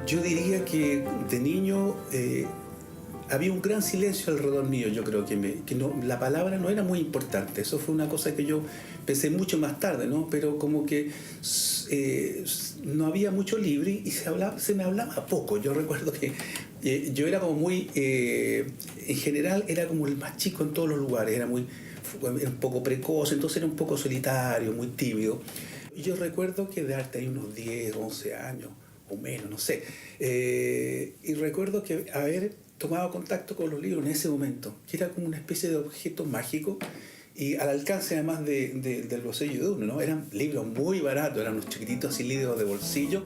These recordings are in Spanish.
Yo diría que de niño había un gran silencio alrededor mío. Yo creo que no, la palabra no era muy importante. Eso fue una cosa que yo pensé mucho más tarde, ¿no? Pero como que no había mucho libre y se me hablaba poco. Yo recuerdo que yo era como muy, en general era como el más chico en todos los lugares, era un poco precoz, entonces era un poco solitario, muy tímido. Yo recuerdo que de arte hay unos 10, 11 años o menos, no sé. Y recuerdo que haber tomado contacto con los libros en ese momento, que era como una especie de objeto mágico y al alcance además del bolsillo de uno, ¿no? Eran libros muy baratos, eran unos chiquititos así, libros de bolsillo.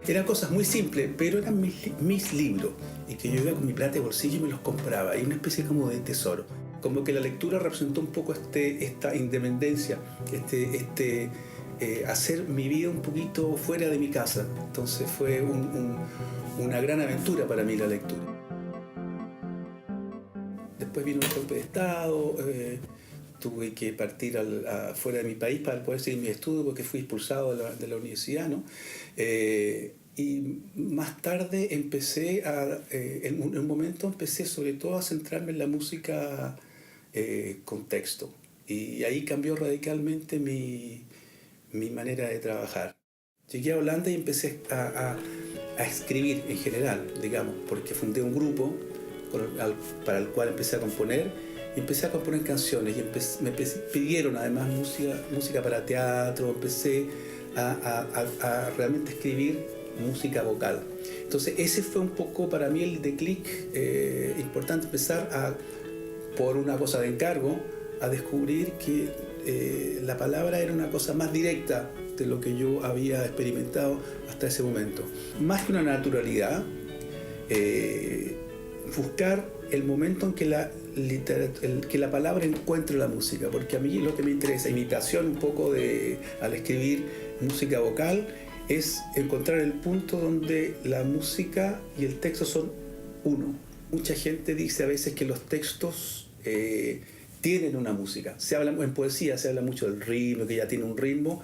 Eran cosas muy simples, pero eran mis libros y que yo iba con mi plata de bolsillo y me los compraba. Y una especie como de tesoro. Como que la lectura representó un poco esta independencia, hacer mi vida un poquito fuera de mi casa. Entonces fue una gran aventura para mí la lectura. Después vino el golpe de Estado, tuve que partir fuera de mi país para poder seguir mis estudios porque fui expulsado de la universidad, ¿no? Y más tarde empecé en un momento empecé sobre todo a centrarme en la música con texto. Y ahí cambió radicalmente mi manera de trabajar. Llegué a Holanda y empecé a escribir en general, digamos, porque fundé un grupo para el cual empecé a componer y empecé a componer canciones y me pidieron además música para teatro, empecé a realmente escribir música vocal. Entonces ese fue un poco para mí el declic importante, empezar por una cosa de encargo a descubrir que la palabra era una cosa más directa de lo que yo había experimentado hasta ese momento. Más que una naturalidad, buscar el momento en que la palabra encuentre la música, porque a mí lo que me interesa, imitación un poco al escribir música vocal, es encontrar el punto donde la música y el texto son uno. Mucha gente dice a veces que los textos tienen una música. En poesía se habla mucho del ritmo, que ya tiene un ritmo,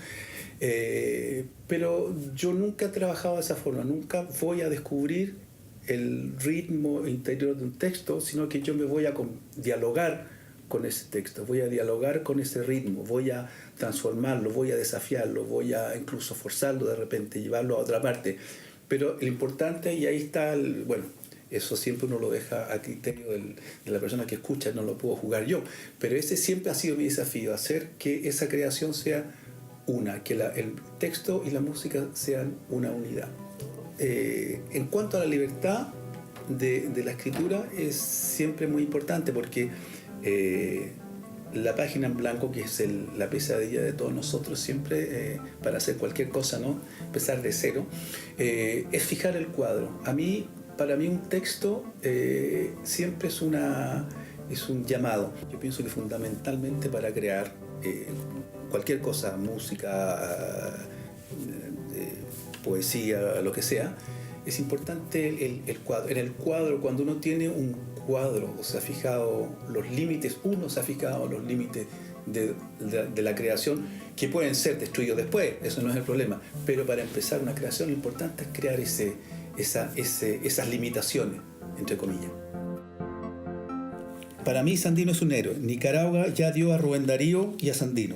pero yo nunca he trabajado de esa forma, nunca voy a descubrir el ritmo interior de un texto, sino que yo me voy a dialogar con ese texto, voy a dialogar con ese ritmo, voy a transformarlo, voy a desafiarlo, voy a incluso forzarlo de repente, llevarlo a otra parte. Pero lo importante, y ahí está, bueno, eso siempre uno lo deja a criterio de la persona que escucha, no lo puedo jugar yo, pero ese siempre ha sido mi desafío, hacer que esa creación sea una, que el texto y la música sean una unidad. En cuanto a la libertad de la escritura, es siempre muy importante porque la página en blanco, que es la pesadilla de todos nosotros siempre, para hacer cualquier cosa, ¿no? Empezar de cero, es fijar el cuadro. Para mí un texto siempre es un llamado. Yo pienso que fundamentalmente para crear cualquier cosa, música, poesía, lo que sea, es importante el cuadro. En el cuadro, cuando uno tiene un cuadro, o se ha fijado los límites, uno se ha fijado los límites de la creación, que pueden ser destruidos después, eso no es el problema, pero para empezar una creación lo importante es crear esas limitaciones, entre comillas. Para mí Sandino es un héroe. Nicaragua ya dio a Rubén Darío y a Sandino.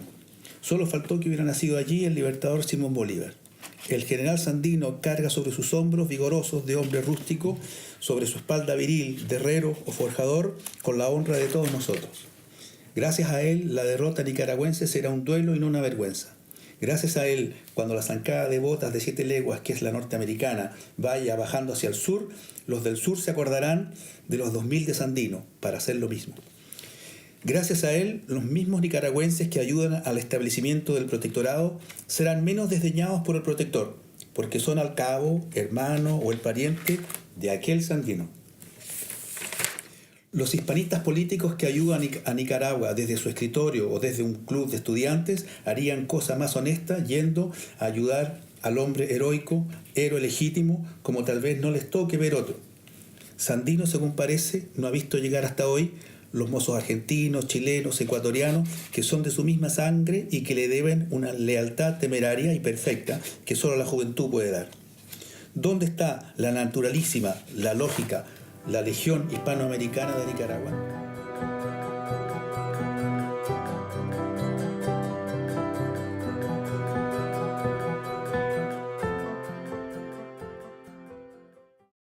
Solo faltó que hubiera nacido allí el libertador Simón Bolívar. El general Sandino carga sobre sus hombros vigorosos de hombre rústico, sobre su espalda viril de herrero o forjador, con la honra de todos nosotros. Gracias a él, la derrota nicaragüense será un duelo y no una vergüenza. Gracias a él, cuando la zancada de botas de 7 leguas, que es la norteamericana, vaya bajando hacia el sur, los del sur se acordarán de los 2000 de Sandino para hacer lo mismo. Gracias a él, los mismos nicaragüenses que ayudan al establecimiento del protectorado serán menos desdeñados por el protector, porque son al cabo, hermano o el pariente de aquel Sandino. Los hispanistas políticos que ayudan a Nicaragua desde su escritorio o desde un club de estudiantes harían cosa más honesta yendo a ayudar al hombre heroico, héroe legítimo, como tal vez no les toque ver otro. Sandino, según parece, no ha visto llegar hasta hoy los mozos argentinos, chilenos, ecuatorianos, que son de su misma sangre y que le deben una lealtad temeraria y perfecta que solo la juventud puede dar. ¿Dónde está la naturalísima, la lógica, la Legión Hispanoamericana de Nicaragua?